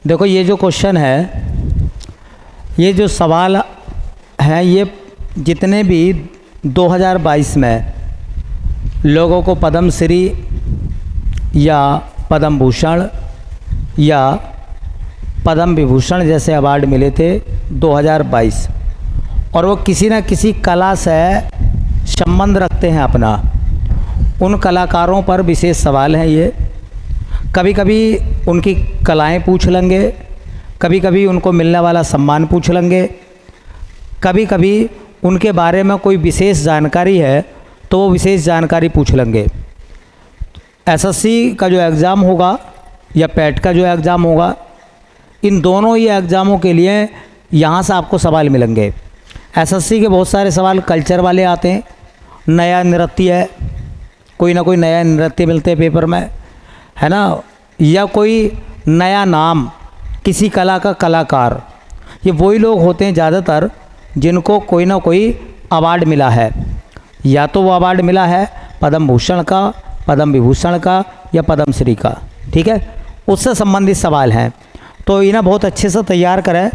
देखो ये जो क्वेश्चन है, ये जो सवाल है, ये जितने भी 2022 में लोगों को पद्म श्री या पद्म भूषण या पद्म विभूषण जैसे अवार्ड मिले थे 2022, और वो किसी न किसी कला से संबंध रखते हैं अपना, उन कलाकारों पर विशेष सवाल हैं ये। कभी कभी उनकी कलाएं पूछ लेंगे, कभी कभी उनको मिलने वाला सम्मान पूछ लेंगे, कभी कभी उनके बारे में कोई विशेष जानकारी है तो वो विशेष जानकारी पूछ लेंगे। एसएससी का जो एग्ज़ाम होगा या पैट का जो एग्ज़ाम होगा, इन दोनों ही एग्ज़ामों के लिए यहाँ से आपको सवाल मिलेंगे। एसएससी के बहुत सारे सवाल कल्चर वाले आते हैं, नया नृत्य है, कोई ना कोई नया नृत्य मिलते हैं पेपर में, है ना, या कोई नया नाम किसी कला का कलाकार। ये वही लोग होते हैं ज़्यादातर जिनको कोई ना कोई अवार्ड मिला है, या तो वो अवार्ड मिला है पद्म भूषण का, पद्म विभूषण का या पद्म श्री का, ठीक है, उससे संबंधित सवाल हैं। तो इन्हें बहुत अच्छे से तैयार करें।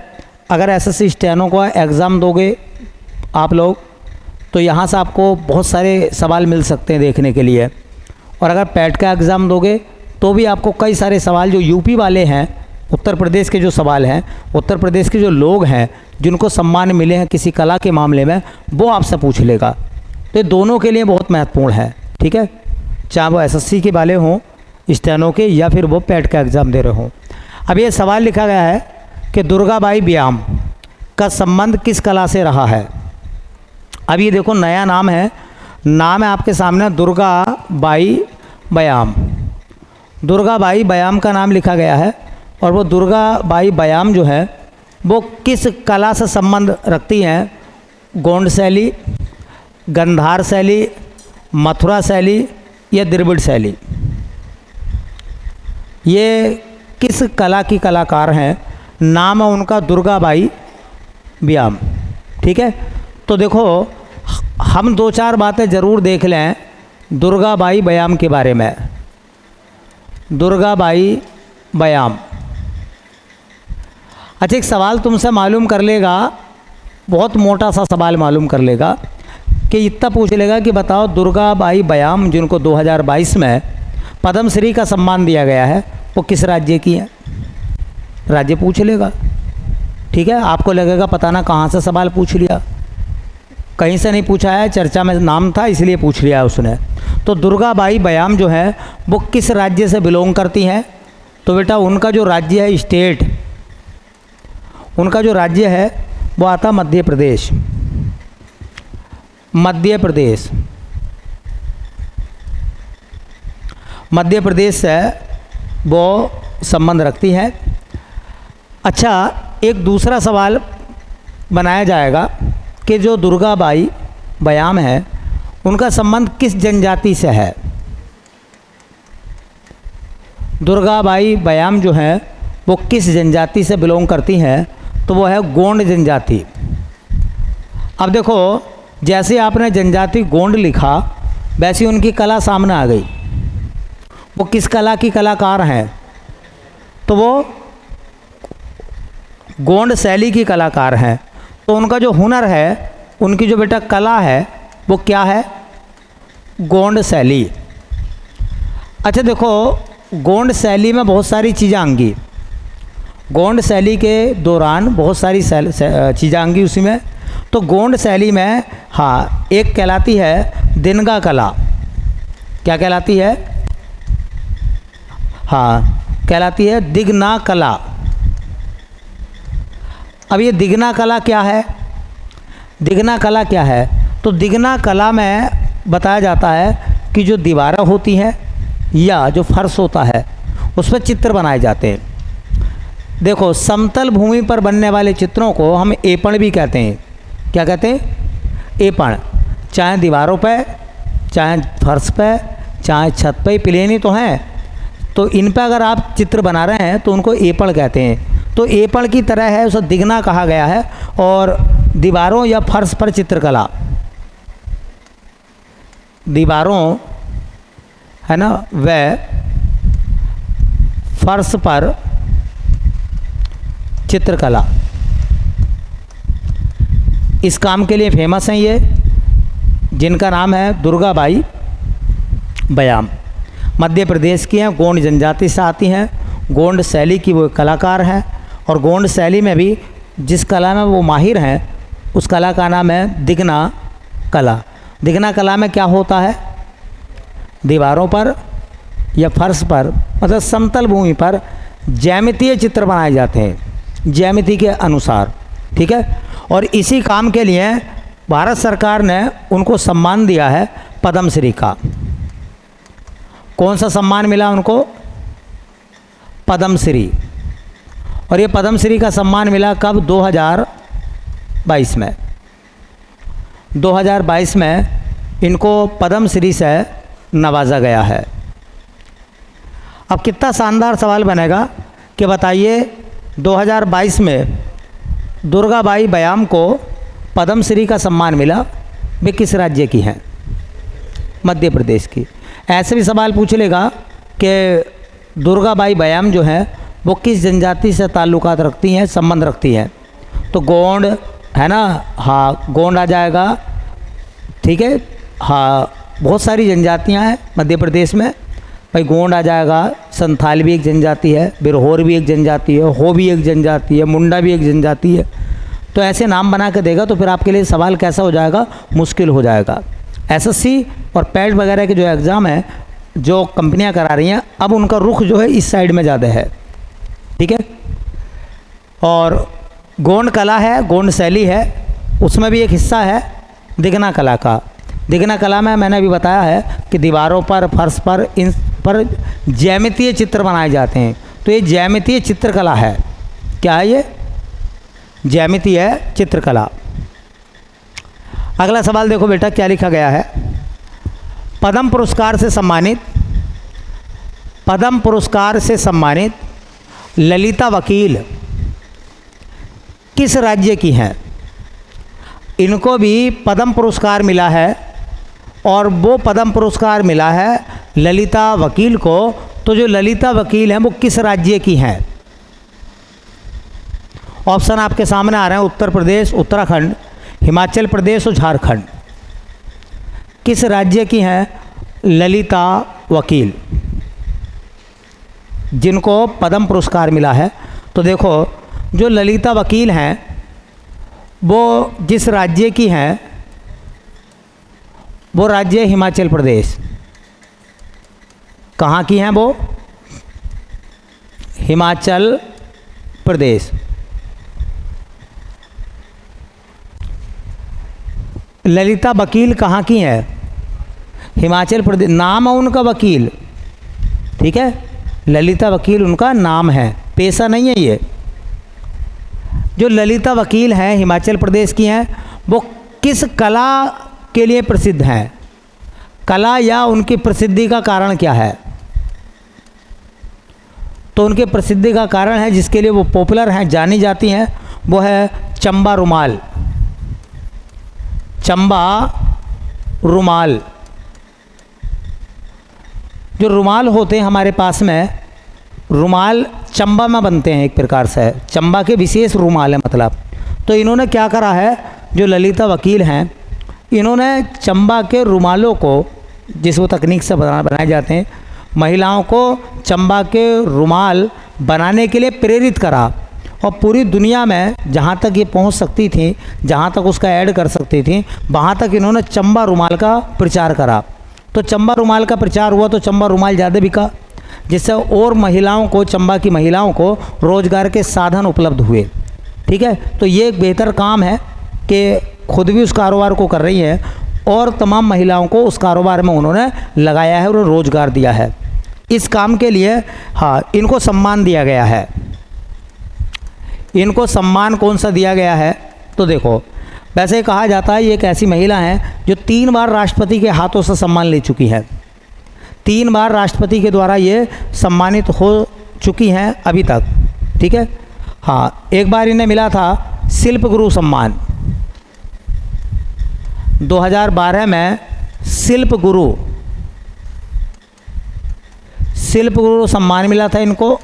अगर एसएससी स्टेनो का एग्ज़ाम दोगे आप लोग तो यहाँ से आपको बहुत सारे सवाल मिल सकते हैं देखने के लिए, और अगर पैट का एग्ज़ाम दोगे तो भी आपको कई सारे सवाल जो यूपी वाले हैं, उत्तर प्रदेश के जो सवाल हैं, उत्तर प्रदेश के जो लोग हैं जिनको सम्मान मिले हैं किसी कला के मामले में, वो आपसे पूछ लेगा। तो ये दोनों के लिए बहुत महत्वपूर्ण है, ठीक है, चाहे वो एसएससी के वाले हों, स्टेनो के, या फिर वो पैट का एग्ज़ाम दे रहे हों। अब ये सवाल लिखा गया है कि दुर्गाबाई व्यायाम का संबंध किस कला से रहा है। अब ये देखो नया नाम है, नाम है आपके सामने दुर्गाबाई व्यायाम। दुर्गाबाई व्यायाम का नाम लिखा गया है, और वो दुर्गाबाई व्यायाम जो है वो किस कला से संबंध रखती हैं। गोंड शैली, गंधार शैली, मथुरा शैली या द्रविड़ शैली, ये किस कला की कलाकार हैं। नाम है उनका दुर्गाबाई व्यायाम, ठीक है। तो देखो हम दो चार बातें ज़रूर देख लें दुर्गाबाई व्यायाम के बारे में। दुर्गाबाई व्यायाम, अच्छा एक सवाल तुमसे मालूम कर लेगा, बहुत मोटा सा सवाल मालूम कर लेगा कि इतना पूछ लेगा कि बताओ दुर्गाबाई व्यायाम जिनको 2022 में पद्म श्री का सम्मान दिया गया है वो किस राज्य की है। राज्य पूछ लेगा, ठीक है। आपको लगेगा पता ना कहाँ से सवाल पूछ लिया, कहीं से नहीं पूछा है, चर्चा में नाम था इसलिए पूछ लिया उसने। तो दुर्गाबाई व्यायाम जो है वो किस राज्य से बिलोंग करती हैं। तो बेटा उनका जो राज्य है, स्टेट, उनका जो राज्य है वो आता मध्य प्रदेश। मध्य प्रदेश, मध्य प्रदेश से वो संबंध रखती है। अच्छा एक दूसरा सवाल बनाया जाएगा कि जो दुर्गाबाई व्यायाम है उनका संबंध किस जनजाति से है। दुर्गाबाई व्यायाम जो है वो किस जनजाति से बिलोंग करती हैं, तो वो है गोंड जनजाति। अब देखो जैसे आपने जनजाति गोंड लिखा वैसी उनकी कला सामने आ गई। वो किस कला की कलाकार हैं, तो वो गोंड शैली की कलाकार हैं। तो उनका जो हुनर है, उनकी जो बेटा कला है वो क्या है, गोंड शैली। अच्छा देखो गोंड शैली में बहुत सारी चीज़ें आएंगी, गोंड शैली के दौरान बहुत सारी चीज़ें आएंगी उसी में। तो गोंड शैली में हाँ एक कहलाती है दिनगा कला। क्या कहलाती है, हाँ कहलाती है दिगना कला। अब ये दिगना कला क्या है, दिगना कला क्या है, तो दिगना कला में बताया जाता है कि जो दीवारें होती हैं या जो फर्श होता है उस पर चित्र बनाए जाते हैं। देखो समतल भूमि पर बनने वाले चित्रों को हम एपण भी कहते हैं। क्या कहते हैं, एपण। चाहे दीवारों पे, चाहे फर्श पे, चाहे छत पे, प्लेन ही तो हैं, तो इन पर अगर आप चित्र बना रहे हैं तो उनको एपण कहते हैं। तो एपण की तरह है, उसे दिगना कहा गया है। और दीवारों या फर्श पर चित्रकला, दीवारों है ना, वह फर्श पर चित्रकला, इस काम के लिए फेमस हैं ये, जिनका नाम है दुर्गाबाई बयाम। मध्य प्रदेश की हैं, गोंड जनजाति से आती हैं, गोंड शैली की वो कलाकार हैं। और गोंड शैली में भी जिस कला में वो माहिर हैं उस कला का नाम है दिगना कला। दिगना कला में क्या होता है, दीवारों पर या फर्श पर मतलब समतल भूमि पर ज्यामितीय चित्र बनाए जाते हैं, ज्यामिति के अनुसार, ठीक है। और इसी काम के लिए भारत सरकार ने उनको सम्मान दिया है पद्मश्री का। कौन सा सम्मान मिला उनको, पद्मश्री। और ये पद्मश्री का सम्मान मिला कब, 2022 में। 2022 में इनको पद्मश्री से नवाजा गया है। अब कितना शानदार सवाल बनेगा कि बताइए 2022 में दुर्गाबाई बयाम को पद्मश्री का सम्मान मिला, वे किस राज्य की हैं, मध्य प्रदेश की। ऐसे भी सवाल पूछ लेगा कि दुर्गाबाई बयाम जो है वो किस जनजाति से ताल्लुकात रखती हैं, संबंध रखती हैं, तो गोंड है ना, हाँ गोंड आ जाएगा, ठीक है। हाँ बहुत सारी जनजातियां हैं मध्य प्रदेश में, भाई गोंड आ जाएगा, संथाल भी एक जनजाति है, बिरहोर भी एक जनजाति है, हो भी एक जनजाति है, मुंडा भी एक जनजाति है। तो ऐसे नाम बना के देगा तो फिर आपके लिए सवाल कैसा हो जाएगा, मुश्किल हो जाएगा। एसएससी और पैट वगैरह के जो एग्ज़ाम है जो कंपनियां करा रही हैं, अब उनका रुख जो है इस साइड में ज़्यादा है, ठीक है। और गोंड कला है, गोंड शैली है, उसमें भी एक हिस्सा है दिगना कला का। दिगना कला में मैंने अभी बताया है कि दीवारों पर, फर्श पर, इन पर ज्यामितीय चित्र बनाए जाते हैं। तो ये ज्यामितीय चित्रकला है। क्या है ये, ज्यामितीय चित्रकला। अगला सवाल देखो बेटा क्या लिखा गया है, पद्म पुरस्कार से सम्मानित, पद्म पुरस्कार से सम्मानित ललिता वकील किस राज्य की हैं। इनको भी पद्म पुरस्कार मिला है और वो पद्म पुरस्कार मिला है ललिता वकील को। तो जो ललिता वकील हैं वो किस राज्य की हैं। ऑप्शन आपके सामने आ रहे हैं, उत्तर प्रदेश, उत्तराखंड, हिमाचल प्रदेश और झारखंड। किस राज्य की हैं ललिता वकील जिनको पद्म पुरस्कार मिला है। तो देखो जो ललिता वकील हैं वो जिस राज्य की हैं वो राज्य हिमाचल प्रदेश। कहाँ की हैं वो, हिमाचल प्रदेश। ललिता वकील कहाँ की हैं, हिमाचल प्रदेश। नाम है उनका वकील, ठीक है, ललिता वकील उनका नाम है, पेशा नहीं है ये। जो ललिता वकील हैं हिमाचल प्रदेश की हैं, वो किस कला के लिए प्रसिद्ध हैं, कला या उनकी प्रसिद्धि का कारण क्या है। तो उनके प्रसिद्धि का कारण है जिसके लिए वो पॉपुलर हैं, जानी जाती हैं, वो है चंबा रुमाल। चंबा रुमाल, जो रुमाल होते हैं हमारे पास में, रुमाल चंबा में बनते हैं एक प्रकार से, चंबा के विशेष रुमाल है मतलब। तो इन्होंने क्या करा है, जो ललिता वकील हैं इन्होंने चंबा के रुमालों को, जिस वो तकनीक से बनाए जाते हैं, महिलाओं को चंबा के रुमाल बनाने के लिए प्रेरित करा। और पूरी दुनिया में जहाँ तक ये पहुँच सकती थी, जहाँ तक उसका ऐड कर सकती थी, वहाँ तक इन्होंने चंबा रुमाल का प्रचार करा। तो चंबा रुमाल का प्रचार हुआ तो चंबा रुमाल ज़्यादा बिका, जिससे और महिलाओं को, चंबा की महिलाओं को रोज़गार के साधन उपलब्ध हुए, ठीक है। तो ये एक बेहतर काम है कि खुद भी उस कारोबार को कर रही हैं और तमाम महिलाओं को उस कारोबार में उन्होंने लगाया है और रोज़गार दिया है। इस काम के लिए हाँ इनको सम्मान दिया गया है। इनको सम्मान कौन सा दिया गया है, तो देखो वैसे कहा जाता है ये एक ऐसी महिला हैं जो 3 बार राष्ट्रपति के हाथों से सम्मान ले चुकी है। 3 बार राष्ट्रपति के द्वारा ये सम्मानित हो चुकी हैं अभी तक, ठीक है। हाँ एक बार इन्हें मिला था शिल्प गुरु सम्मान, 2012 में शिल्प गुरु सम्मान मिला था इनको।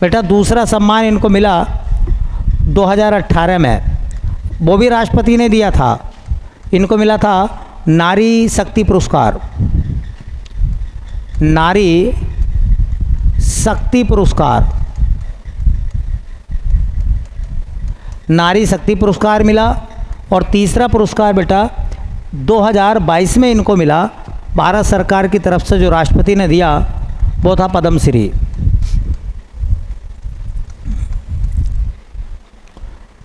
बेटा दूसरा सम्मान इनको मिला 2018 में, वो भी राष्ट्रपति ने दिया था। इनको मिला था नारी शक्ति पुरस्कार, नारी शक्ति पुरस्कार, नारी शक्ति पुरस्कार मिला। और तीसरा पुरस्कार बेटा 2022 में इनको मिला, भारत सरकार की तरफ से जो राष्ट्रपति ने दिया वो था पद्मश्री।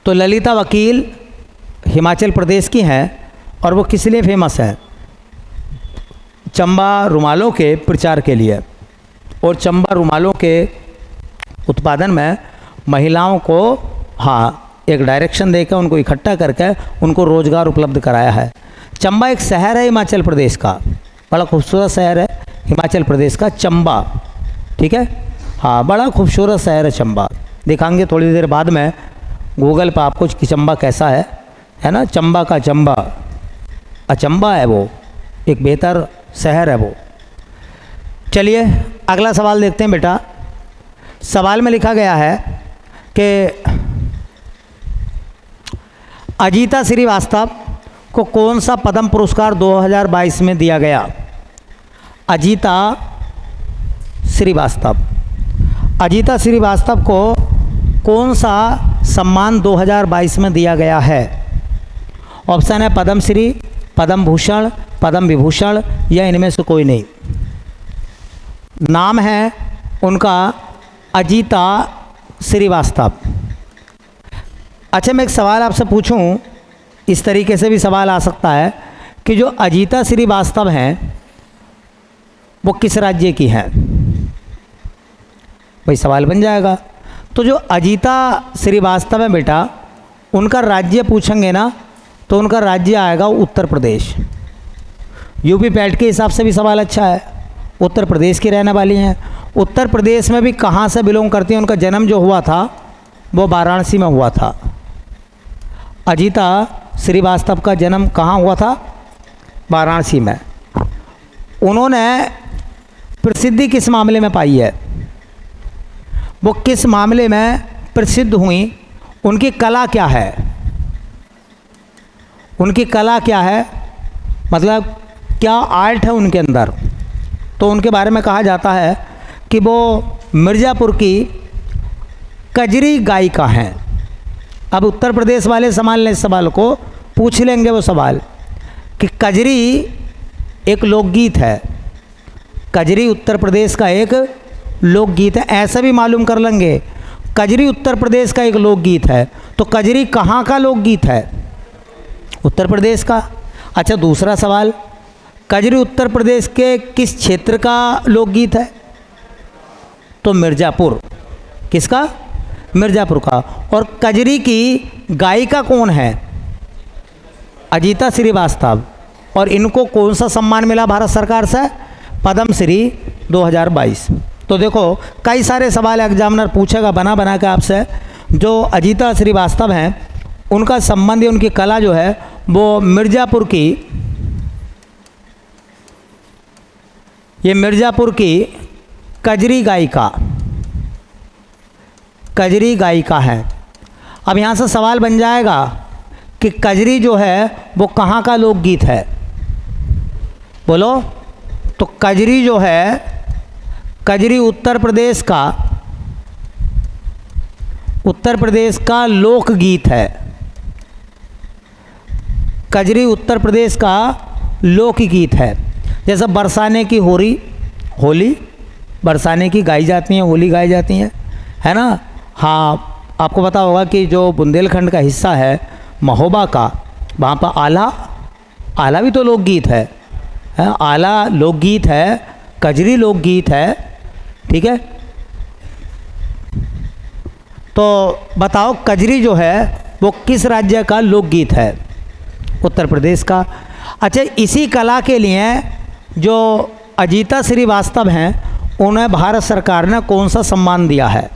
तो ललिता वकील हिमाचल प्रदेश की हैं और वो किस लिए फेमस है? चंबा रुमालों के प्रचार के लिए। और चंबा रुमालों के उत्पादन में महिलाओं को एक डायरेक्शन देकर उनको इकट्ठा करके उनको रोज़गार उपलब्ध कराया है। चंबा एक शहर है हिमाचल प्रदेश का, बड़ा खूबसूरत शहर है हिमाचल प्रदेश का चंबा, ठीक है। बड़ा खूबसूरत शहर है चंबा, दिखाएंगे थोड़ी देर बाद में गूगल पर आपको कि चंबा कैसा है ना। चंबा का चंबा, अचंबा है वो, एक बेहतर शहर है वो। चलिए अगला सवाल देखते हैं बेटा। सवाल में लिखा गया है कि अजीता श्रीवास्तव को कौन सा पद्म पुरस्कार 2022 में दिया गया? अजीता श्रीवास्तव, अजीता श्रीवास्तव को कौन सा सम्मान 2022 में दिया गया है? ऑप्शन है पद्मश्री, पद्म भूषण, पद्म विभूषण या इनमें से कोई नहीं। नाम है उनका अजीता श्रीवास्तव। अच्छा, मैं एक सवाल आपसे पूछूं, इस तरीके से भी सवाल आ सकता है कि जो अजीता श्रीवास्तव हैं वो किस राज्य की हैं? भाई सवाल बन जाएगा। तो जो अजीता श्रीवास्तव है बेटा, उनका राज्य पूछेंगे ना तो उनका राज्य आएगा उत्तर प्रदेश। यूपी पैट के हिसाब से भी सवाल अच्छा है, उत्तर प्रदेश की रहने वाली हैं। उत्तर प्रदेश में भी कहाँ से बिलोंग करती हैं? उनका जन्म जो हुआ था वो वाराणसी में हुआ था। अजीता श्रीवास्तव का जन्म कहाँ हुआ था? वाराणसी में। उन्होंने प्रसिद्धि किस मामले में पाई है? वो किस मामले में प्रसिद्ध हुई? उनकी कला क्या है? उनकी कला क्या है, मतलब क्या आर्ट है उनके अंदर? तो उनके बारे में कहा जाता है कि वो मिर्ज़ापुर की कजरी गायिका हैं। अब उत्तर प्रदेश वाले संभाल लें इस सवाल को, पूछ लेंगे वो सवाल कि कजरी एक लोकगीत है। कजरी उत्तर प्रदेश का एक लोकगीत है, ऐसा भी मालूम कर लेंगे कजरी उत्तर प्रदेश का एक लोकगीत है। तो कजरी कहाँ का लोकगीत है? उत्तर प्रदेश का। अच्छा, दूसरा सवाल, कजरी उत्तर प्रदेश के किस क्षेत्र का लोकगीत है? तो मिर्ज़ापुर। किसका? मिर्ज़ापुर का। और कजरी की गायिका कौन है? अजीता श्रीवास्तव। और इनको कौन सा सम्मान मिला भारत सरकार से? पद्मश्री 2022। तो देखो कई सारे सवाल एग्जामिनर पूछेगा बना बना के आपसे। जो अजीता श्रीवास्तव हैं उनका संबंध, उनकी कला जो है वो मिर्ज़ापुर की, ये मिर्ज़ापुर की कजरी गायिका है। अब यहाँ से सवाल बन जाएगा कि कजरी जो है वो कहाँ का लोकगीत है? बोलो। तो कजरी जो है, कजरी उत्तर प्रदेश का लोकगीत है। कजरी उत्तर प्रदेश का लोकगीत है। जैसे बरसाने की होली बरसाने की गाई जाती हैं, होली गाई जाती हैं, है ना। हाँ, आपको पता होगा कि जो बुंदेलखंड का हिस्सा है महोबा का, वहाँ पर आला भी तो लोकगीत है। आला लोकगीत है, कजरी लोकगीत है, ठीक है। तो बताओ कजरी जो है वो किस राज्य का लोकगीत है? उत्तर प्रदेश का। अच्छा, इसी कला के लिए जो अजीता श्रीवास्तव हैं उन्हें भारत सरकार ने कौन सा सम्मान दिया है?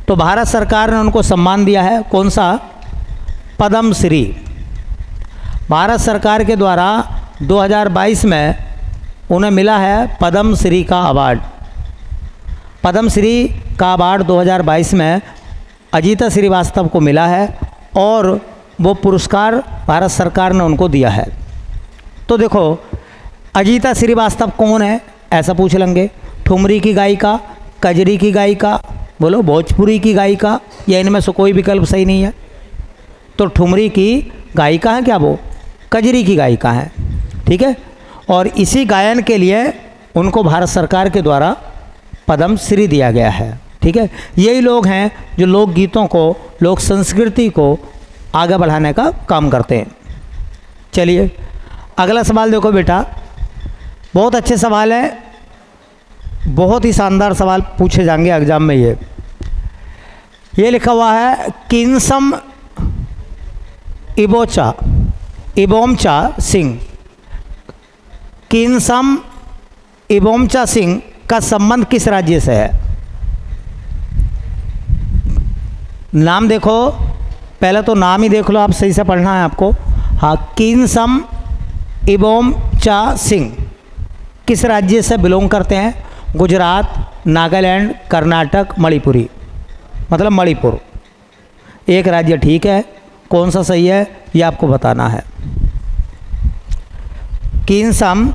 तो भारत सरकार ने उनको सम्मान दिया है कौन सा? पद्मश्री। भारत सरकार के द्वारा 2022 में उन्हें मिला है पद्मश्री का अवार्ड। पद्मश्री का अवार्ड 2022 में अजीता श्रीवास्तव को मिला है और वो पुरस्कार भारत सरकार ने उनको दिया है। तो देखो, अजीता श्रीवास्तव कौन है ऐसा पूछ लेंगे। ठुमरी की गायिका, कजरी की गायिका, बोलो भोजपुरी की गायिका, या इनमें से कोई विकल्प सही नहीं है। तो ठुमरी की गायिका है क्या, वो कजरी की गायिका है, ठीक है। और इसी गायन के लिए उनको भारत सरकार के द्वारा पद्मश्री दिया गया है, ठीक है। यही लोग हैं जो लोकगीतों को, लोक संस्कृति को आगे बढ़ाने का काम करते हैं। चलिए अगला सवाल देखो बेटा, बहुत अच्छे सवाल है, बहुत ही शानदार सवाल पूछे जाएंगे एग्जाम में। ये लिखा हुआ है किन्सम इबोमचा सिंह। किन्सम इबोमचा सिंह का संबंध किस राज्य से है? नाम देखो, पहले तो नाम ही देख लो आप, सही से पढ़ना है आपको। हाँ, किन्सम इबोमचा सिंह किस राज्य से बिलोंग करते हैं? गुजरात, नागालैंड, कर्नाटक, मणिपुरी, मतलब मणिपुर। एक राज्य ठीक है, कौन सा सही है ये आपको बताना है। किन्सम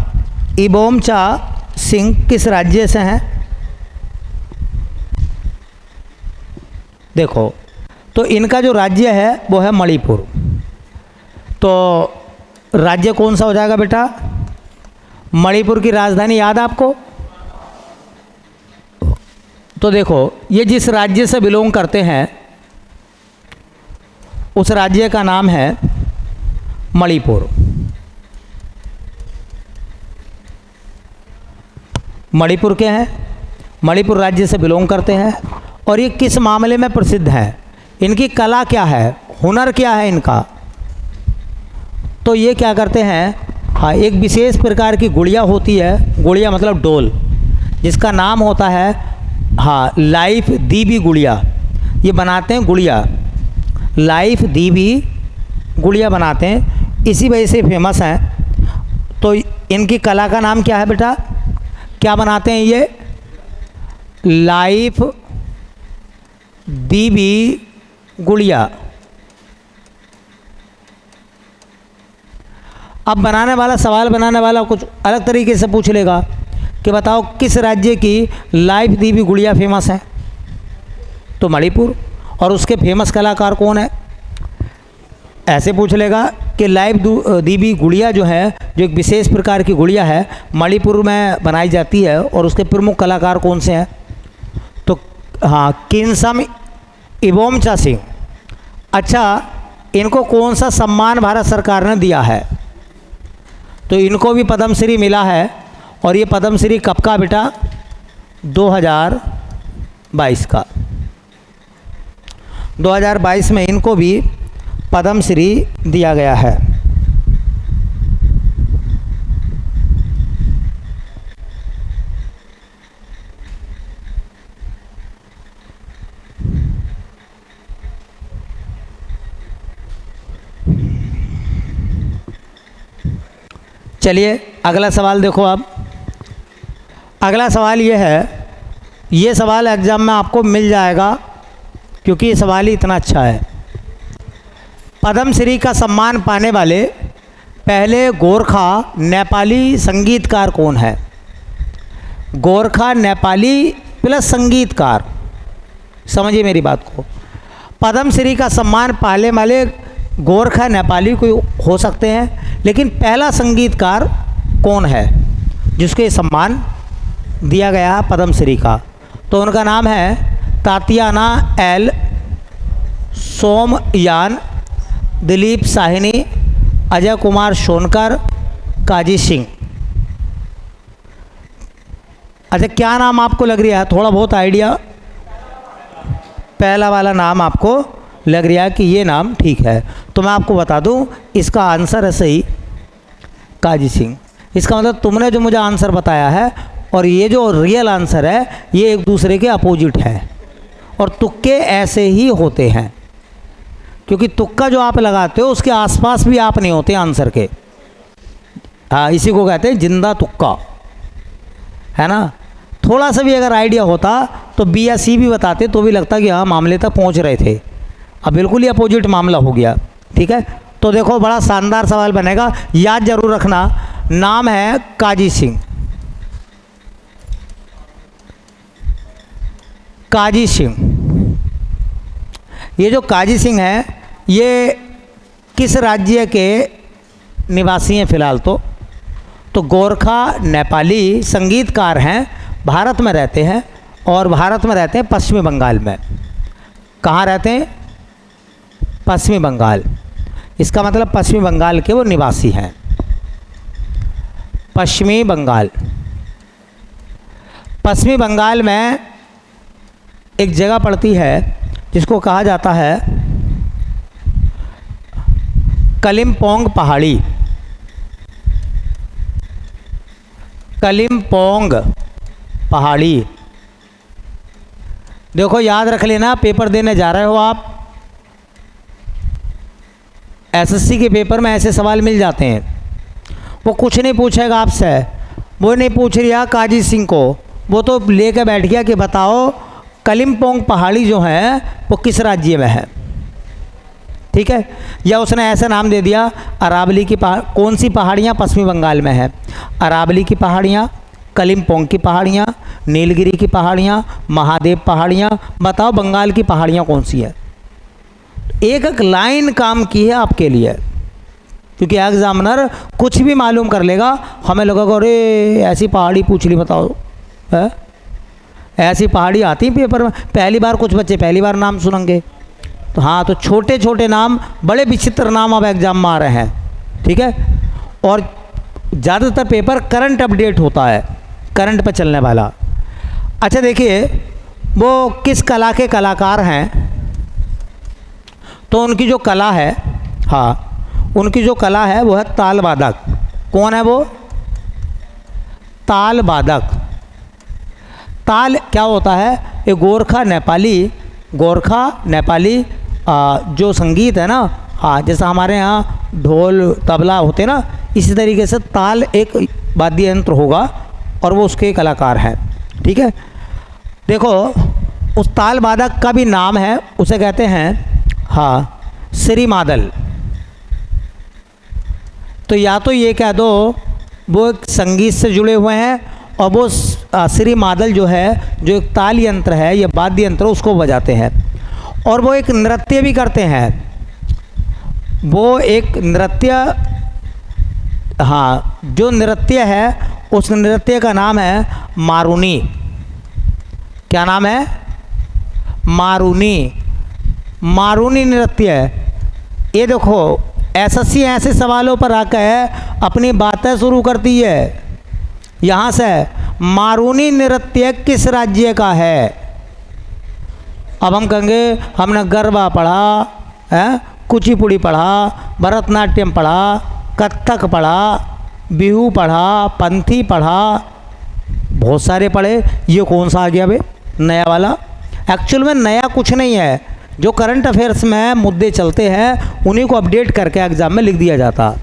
इबोमचा सिंह किस राज्य से हैं? देखो, तो इनका जो राज्य है वो है मणिपुर। तो राज्य कौन सा हो जाएगा बेटा? मणिपुर की राजधानी याद है आपको? तो देखो, ये जिस राज्य से बिलोंग करते हैं उस राज्य का नाम है मणिपुर। मणिपुर के हैं, मणिपुर राज्य से बिलोंग करते हैं। और ये किस मामले में प्रसिद्ध है? इनकी कला क्या है, हुनर क्या है इनका? तो ये क्या करते हैं, हाँ, एक विशेष प्रकार की गुड़िया होती है, गुड़िया मतलब डोल, जिसका नाम होता है, हाँ, लाइफ दीबी गुड़िया। ये बनाते हैं गुड़िया, लाइफ दीबी गुड़िया बनाते हैं, इसी वजह से फेमस हैं। तो इनकी कला का नाम क्या है बेटा? क्या बनाते हैं ये? लाइफ दीबी गुड़िया। अब बनाने वाला, सवाल बनाने वाला कुछ अलग तरीके से पूछ लेगा कि बताओ किस राज्य की लाइफ दीबी गुड़िया फेमस है? तो मणिपुर। और उसके फेमस कलाकार कौन है? ऐसे पूछ लेगा कि लाइफ दीबी गुड़िया जो है, जो एक विशेष प्रकार की गुड़िया है, मणिपुर में बनाई जाती है, और उसके प्रमुख कलाकार कौन से हैं? तो हाँ, किन्सम इबोमचा सिंह। अच्छा, इनको कौन सा सम्मान भारत सरकार ने दिया है? तो इनको भी पद्मश्री मिला है। और ये पद्मश्री कब का बेटा? 2022 का। 2022 में इनको भी पद्मश्री दिया गया है। चलिए अगला सवाल देखो। अब अगला सवाल ये है, ये सवाल एग्ज़ाम में आपको मिल जाएगा क्योंकि ये सवाल ही इतना अच्छा है। पद्मश्री का सम्मान पाने वाले पहले गोरखा नेपाली संगीतकार कौन है? गोरखा नेपाली प्लस संगीतकार, समझिए मेरी बात को। पद्मश्री का सम्मान पाने वाले गोरखा नेपाली कोई हो सकते हैं, लेकिन पहला संगीतकार कौन है जिसको ये सम्मान दिया गया पद्मश्री का? तो उनका नाम है तातियाना एल सोमयान, दिलीप साहनी, अजय कुमार सोनकर, काजी सिंह। अच्छा, क्या नाम आपको लग रहा है? थोड़ा बहुत आइडिया? पहला वाला नाम आपको लग रहा है कि ये नाम ठीक है, तो मैं आपको बता दूं इसका आंसर है सही, काजी सिंह। इसका मतलब तुमने जो मुझे आंसर बताया है और ये जो रियल आंसर है, ये एक दूसरे के अपोजिट है। और तुक्के ऐसे ही होते हैं, क्योंकि तुक्का जो आप लगाते हो उसके आसपास भी आप नहीं होते आंसर के। हाँ, इसी को कहते हैं जिंदा तुक्का, है ना। थोड़ा सा भी अगर आइडिया होता तो बी या सी भी बताते तो भी लगता कि हाँ मामले तक पहुंच रहे थे। अब बिल्कुल ही अपोजिट मामला हो गया। ठीक है, तो देखो बड़ा शानदार सवाल बनेगा, याद जरूर रखना। नाम है काजी सिंह। काजी सिंह, ये जो काजी सिंह है ये किस राज्य के निवासी हैं फिलहाल? तो गोरखा नेपाली संगीतकार हैं, भारत में रहते हैं और भारत में रहते हैं पश्चिमी बंगाल में। कहाँ रहते हैं? पश्चिमी बंगाल। इसका मतलब पश्चिमी बंगाल के वो निवासी हैं। पश्चिमी बंगाल, पश्चिमी बंगाल में एक जगह पड़ती है जिसको कहा जाता है कलिम्पोंग पहाड़ी। कलिम्पोंग पहाड़ी, देखो याद रख लेना, पेपर देने जा रहे हो आप, एसएससी के पेपर में ऐसे सवाल मिल जाते हैं। वो कुछ नहीं पूछेगा आपसे, वो नहीं पूछ रिया काजी सिंह को, वो तो लेकर बैठ गया कि बताओ कलिम्पोंग पहाड़ी जो है वो किस राज्य में है। ठीक है, या उसने ऐसा नाम दे दिया अरावली की कौन सी पहाड़ियाँ पश्चिमी बंगाल में है? अरावली की पहाड़ियाँ, कलिम्पोंग की पहाड़ियाँ, नीलगिरी की पहाड़ियाँ, महादेव पहाड़ियाँ, बताओ बंगाल की पहाड़ियाँ कौन सी है? एक एक लाइन काम की है आपके लिए, क्योंकि एग्जामिनर कुछ भी मालूम कर लेगा, हमें लगेगा अरे ऐसी पहाड़ी पूछ ली, बताओ है? ऐसी पहाड़ी आती पेपर में, पहली बार कुछ बच्चे पहली बार नाम सुनेंगे। तो हाँ, तो छोटे छोटे नाम, बड़े विचित्र नाम अब एग्जाम में आ रहे हैं। ठीक है, और ज़्यादातर पेपर करंट अपडेट होता है, करंट पर चलने वाला। अच्छा देखिए, वो किस कला के कलाकार हैं? तो उनकी जो कला है, हाँ उनकी जो कला है वो है ताल वादक। कौन है वो? ताल वादक। ताल क्या होता है? ये गोरखा नेपाली जो संगीत है ना, हाँ जैसा हमारे यहाँ ढोल तबला होते ना, इसी तरीके से ताल एक वाद्य यंत्र होगा और वो उसके कलाकार हैं। ठीक है, देखो उस ताल वादक का भी नाम है, उसे कहते हैं हाँ श्री मादल। तो या तो ये कह दो वो एक संगीत से जुड़े हुए हैं, और वो श्री मादल जो है, जो एक ताल यंत्र है या वाद्य यंत्र, उसको बजाते हैं। और वो एक नृत्य भी करते हैं, वो एक नृत्य, हाँ जो नृत्य है उस नृत्य का नाम है मारूनी। क्या नाम है? मारूनी। मारूनी नृत्य। ये देखो एसएससी ऐसे सवालों पर आकर अपनी बातें शुरू करती है। यहाँ से मारूनी नृत्य किस राज्य का है? अब हम कहेंगे हमने गरबा पढ़ा है, कुचिपुड़ी पढ़ा, भरतनाट्यम पढ़ा, कथक पढ़ा, बिहू पढ़ा, पंथी पढ़ा, बहुत सारे पढ़े, ये कौन सा आ गया बे नया वाला? एक्चुअल में नया कुछ नहीं है, जो करंट अफेयर्स में मुद्दे चलते हैं उन्हीं को अपडेट करके एग्ज़ाम में लिख दिया जाता।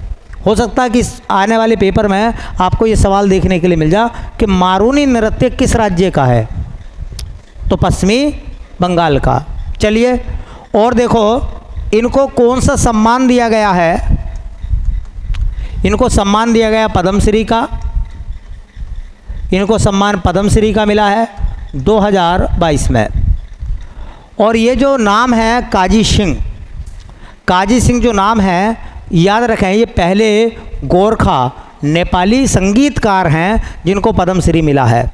हो सकता है कि आने वाले पेपर में आपको ये सवाल देखने के लिए मिल जा कि मारूनी नृत्य किस राज्य का है? तो पश्चिमी बंगाल का। चलिए और देखो, इनको कौन सा सम्मान दिया गया है? इनको सम्मान दिया गया पद्मश्री का। इनको सम्मान पद्मश्री का मिला है 2022 में। और ये जो नाम है काजी सिंह, काजी सिंह जो नाम है, याद रखें ये पहले गोरखा नेपाली संगीतकार हैं जिनको पद्मश्री मिला है।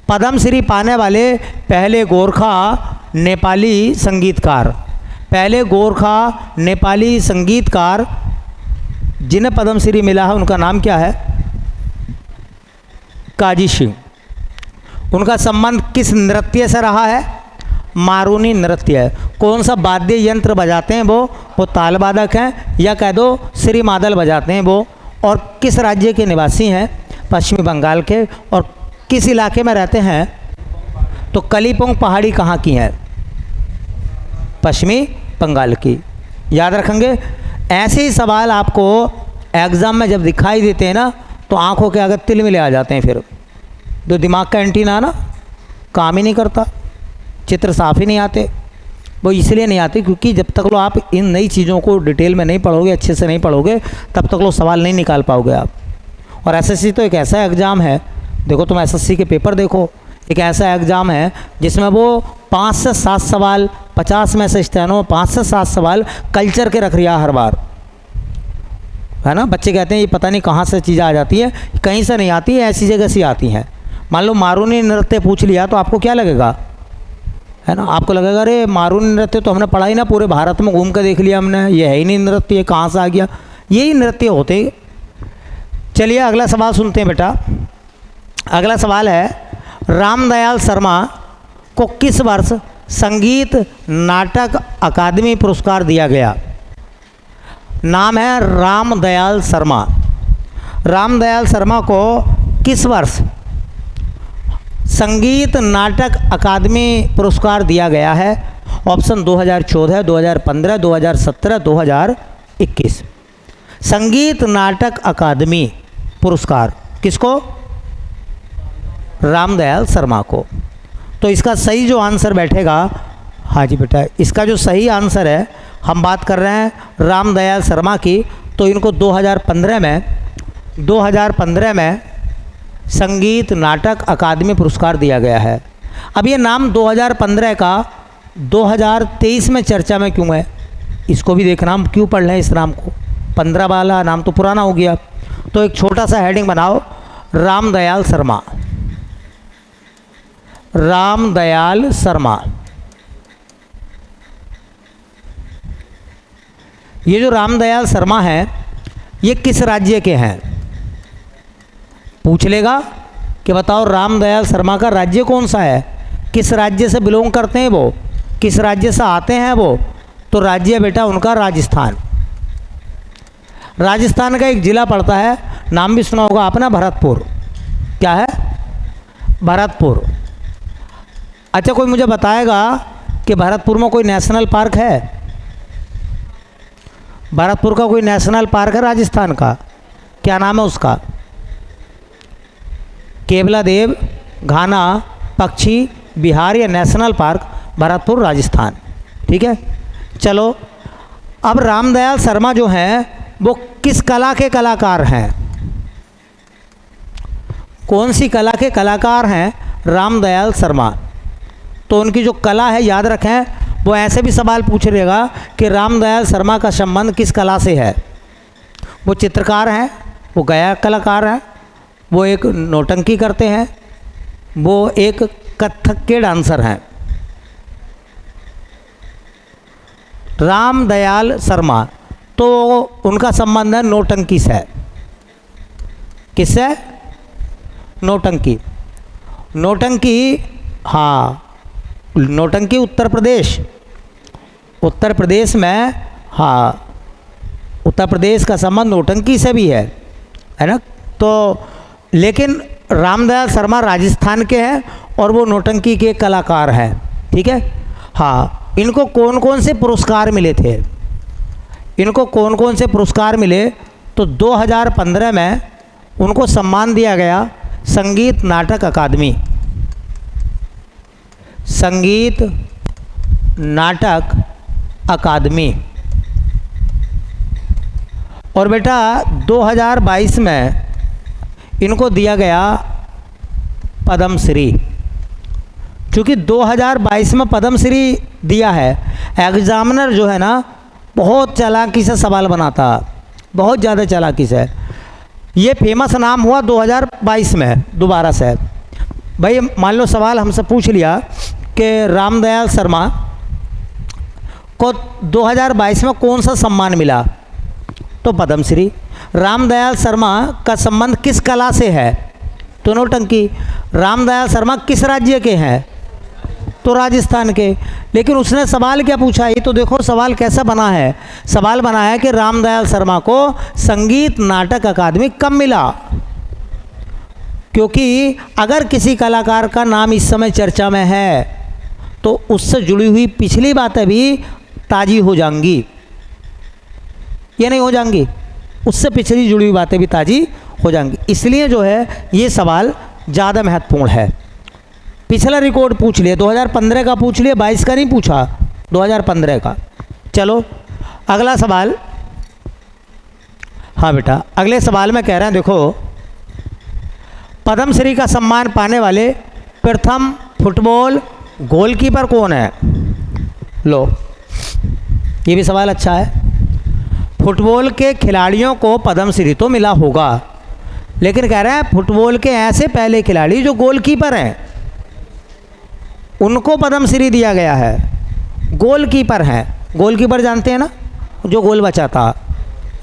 पद्मश्री पाने वाले पहले गोरखा नेपाली संगीतकार, पहले गोरखा नेपाली संगीतकार जिन्हें पद्मश्री मिला है, उनका नाम क्या है? काजी सिंह। उनका संबंध किस नृत्य से रहा है? मारूनी नृत्य। कौन सा वाद्य यंत्र बजाते हैं वो ताल वादक हैं, या कह दो श्री मादल बजाते हैं वो। और किस राज्य के निवासी हैं? पश्चिमी बंगाल के। और किस इलाके में रहते हैं? तो कलिम्पोंग पहाड़ी कहाँ की है? पश्चिमी बंगाल की। याद रखेंगे। ऐसे ही सवाल आपको एग्ज़ाम में जब दिखाई देते हैं ना, तो आंखों के आगे तिलमिले आ जाते हैं। फिर जो दिमाग का एंटीना ना, काम ही नहीं करता, चित्र साफ ही नहीं आते। वो इसलिए नहीं आते क्योंकि जब तक लो आप इन नई चीज़ों को डिटेल में नहीं पढ़ोगे, अच्छे से नहीं पढ़ोगे, तब तक लो सवाल नहीं निकाल पाओगे आप। और एसएससी तो एक ऐसा एग्ज़ाम है, देखो तुम एसएससी के पेपर देखो, एक ऐसा एग्ज़ाम है जिसमें वो 5 से 7 सवाल, 50 में से स्टेनो 5 से 7 सवाल कल्चर के रख रहा हर बार, है ना। बच्चे कहते हैं ये पता नहीं कहाँ से चीज़ें आ जाती है, कहीं से नहीं आती है, ऐसी जगह से आती हैं। मान लो मारूनी नृत्य पूछ लिया तो आपको क्या लगेगा, है ना, आपको लगेगा अरे मारूनी नृत्य तो हमने पढ़ा ही ना, पूरे भारत में घूम कर देख लिया हमने, ये है ही नहीं नृत्य, ये कहाँ से आ गया, यही नृत्य होते। चलिए अगला सवाल सुनते हैं बेटा। अगला सवाल है, रामदयाल शर्मा को किस वर्ष संगीत नाटक अकादमी पुरस्कार दिया गया? नाम है रामदयाल शर्मा। रामदयाल शर्मा को किस वर्ष संगीत नाटक अकादमी पुरस्कार दिया गया है? ऑप्शन 2014, 2015, 2017, 2021। संगीत नाटक अकादमी पुरस्कार किसको? रामदयाल शर्मा को। तो इसका सही जो आंसर बैठेगा, हाँ जी बेटा, इसका जो सही आंसर है, हम बात कर रहे हैं रामदयाल शर्मा की, तो इनको 2015 में संगीत नाटक अकादमी पुरस्कार दिया गया है। अब ये नाम 2015 का 2023 में चर्चा में क्यों है, इसको भी देखना, हम क्यों पढ़ रहे हैं इस नाम को। 15 वाला नाम तो पुराना हो गया। तो एक छोटा सा हेडिंग बनाओ, रामदयाल शर्मा। रामदयाल शर्मा, ये जो रामदयाल शर्मा हैं ये किस राज्य के हैं? पूछ लेगा कि बताओ रामदयाल शर्मा का राज्य कौन सा है, किस राज्य से बिलोंग करते हैं वो, किस राज्य से आते हैं वो? तो राज्य बेटा उनका राजस्थान। राजस्थान का एक ज़िला पड़ता है, नाम भी सुना होगा आपने, भरतपुर। क्या है? भरतपुर। अच्छा, कोई मुझे बताएगा कि भरतपुर में कोई नेशनल पार्क है? भरतपुर का कोई नेशनल पार्क है राजस्थान का? क्या नाम है उसका? केवलादेव घाना पक्षी विहार या नेशनल पार्क, भरतपुर राजस्थान। ठीक है, चलो अब रामदयाल शर्मा जो हैं वो किस कला के कलाकार हैं? कौन सी कला के कलाकार हैं रामदयाल शर्मा? तो उनकी जो कला है याद रखें, वो ऐसे भी सवाल पूछ लेगा कि रामदयाल शर्मा का संबंध किस कला से है। वो चित्रकार हैं, वो गायक कलाकार हैं, वो एक नौटंकी करते हैं, वो एक कथक के डांसर हैं। रामदयाल शर्मा तो उनका संबंध है नौटंकी से। किससे? नौटंकी। नौटंकी, हाँ, नौटंकी उत्तर प्रदेश, उत्तर प्रदेश में, हाँ, उत्तर प्रदेश का संबंध नौटंकी से भी है ना। तो लेकिन रामदयाल शर्मा राजस्थान के हैं और वो नौटंकी के कलाकार हैं। ठीक है, हाँ। इनको कौन कौन से पुरस्कार मिले थे? इनको कौन कौन से पुरस्कार मिले? तो 2015 में उनको सम्मान दिया गया संगीत नाटक अकादमी, संगीत नाटक अकादमी। और बेटा 2022 में इनको दिया गया पद्मश्री। क्योंकि 2022 में पद्मश्री दिया है, एग्जामिनर जो है ना बहुत चालाकी से सवाल बनाता, बहुत ज़्यादा चालाकी से। ये फेमस नाम हुआ 2022 में दोबारा से। भाई मान लो सवाल हमसे पूछ लिया कि रामदयाल शर्मा को 2022 में कौन सा सम्मान मिला, तो पद्मश्री। रामदयाल शर्मा का संबंध किस कला से है, तो नौटंकी। रामदयाल शर्मा किस राज्य के हैं, तो राजस्थान के। लेकिन उसने सवाल क्या पूछा, ये तो देखो सवाल कैसा बना है। सवाल बना है कि रामदयाल शर्मा को संगीत नाटक अकादमी कब मिला। क्योंकि अगर किसी कलाकार का नाम इस समय चर्चा में है तो उससे जुड़ी हुई पिछली बातें भी ताज़ी हो जाएंगी, ये नहीं हो जाएंगी, उससे पिछली जुड़ी हुई बातें भी ताज़ी हो जाएंगी। इसलिए जो है ये सवाल ज़्यादा महत्वपूर्ण है। पिछला रिकॉर्ड पूछ लिया, 2015 का पूछ लिया, 22 का नहीं पूछा, 2015 का। चलो अगला सवाल। हाँ बेटा, अगले सवाल में कह रहे हैं, देखो पद्मश्री का सम्मान पाने वाले प्रथम फुटबॉल गोलकीपर कौन है? लो, ये भी सवाल अच्छा है। फुटबॉल के खिलाड़ियों को पद्मश्री तो मिला होगा, लेकिन कह रहे हैं फुटबॉल के ऐसे पहले खिलाड़ी जो गोलकीपर हैं उनको पद्मश्री दिया गया है। गोलकीपर हैं, गोलकीपर जानते हैं ना, जो गोल बचाता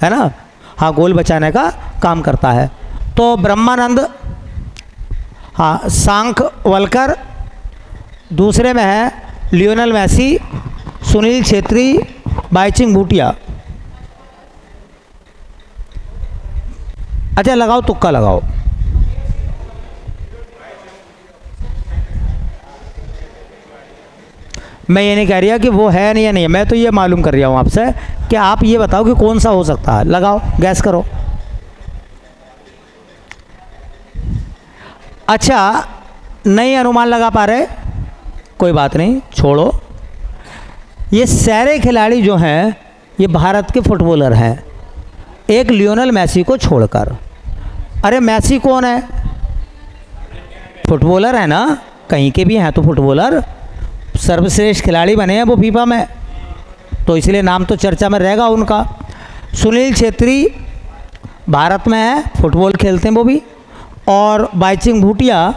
है ना, हाँ गोल बचाने का काम करता है। तो ब्रह्मानंद, हाँ सांखवलकर, दूसरे में है लियोनेल मेसी, सुनील छेत्री, बाईचुंग भूटिया। अच्छा लगाओ, तुक्का लगाओ। मैं ये नहीं कह रहा कि वो है नहीं या नहीं, मैं तो ये मालूम कर रहा हूँ आपसे कि आप ये बताओ कि कौन सा हो सकता है। लगाओ, गैस करो। अच्छा नहीं अनुमान लगा पा रहे, कोई बात नहीं, छोड़ो। ये सारे खिलाड़ी जो हैं ये भारत के फुटबॉलर हैं, एक लियोनेल मेसी को छोड़कर। अरे मेसी कौन है? फुटबॉलर है ना, कहीं के भी हैं तो फुटबॉलर, सर्वश्रेष्ठ खिलाड़ी बने हैं वो फीफा में, तो इसलिए नाम तो चर्चा में रहेगा उनका। सुनील छेत्री भारत में है, फुटबॉल खेलते हैं वो भी, और बाईचुंग भूटिया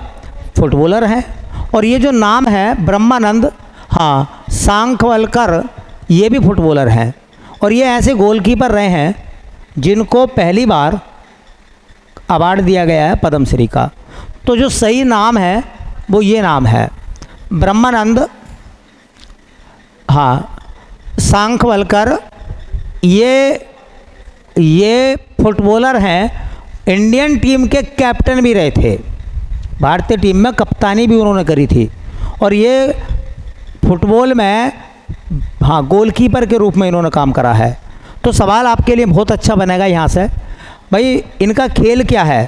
फुटबॉलर हैं। और ये जो नाम है ब्रह्मानंद, हाँ सांखवलकर, ये भी फुटबॉलर हैं। और ये ऐसे गोलकीपर रहे हैं जिनको पहली बार अवार्ड दिया गया है पद्मश्री का। तो जो सही नाम है वो ये नाम है, ब्रह्मानंद, हाँ सांखवलकर। ये फुटबॉलर हैं, इंडियन टीम के कैप्टन भी रहे थे, भारतीय टीम में कप्तानी भी उन्होंने करी थी। और ये फुटबॉल में हाँ गोलकीपर के रूप में इन्होंने काम करा है। तो सवाल आपके लिए बहुत अच्छा बनेगा यहाँ से, भाई इनका खेल क्या है?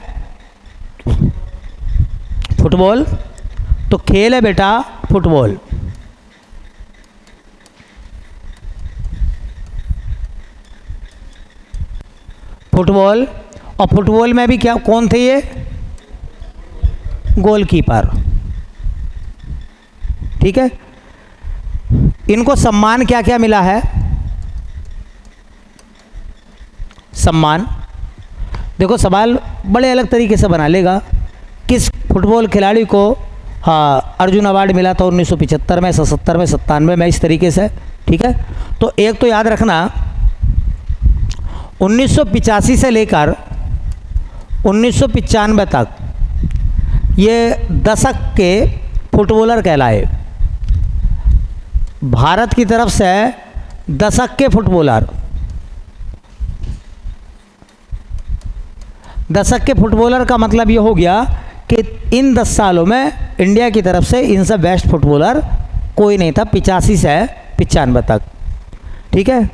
फुटबॉल। तो खेल है बेटा फुटबॉल। फुटबॉल, और फुटबॉल में भी क्या कौन थे ये? गोलकीपर। ठीक है, इनको सम्मान क्या क्या मिला है? सम्मान देखो, सवाल बड़े अलग तरीके से बना लेगा। किस फुटबॉल खिलाड़ी को हाँ अर्जुन अवार्ड मिला था 1975 में, 77 में, 97 में, इस तरीके से। ठीक है, तो एक तो याद रखना 1985 से लेकर 1995 तक ये दशक के फुटबॉलर कहलाए। भारत की तरफ से दशक के फुटबॉलर, दशक के फुटबॉलर का मतलब ये हो गया कि इन 10 सालों में इंडिया की तरफ से इनसे बेस्ट फुटबॉलर कोई नहीं था, 85 से 95 तक। ठीक है,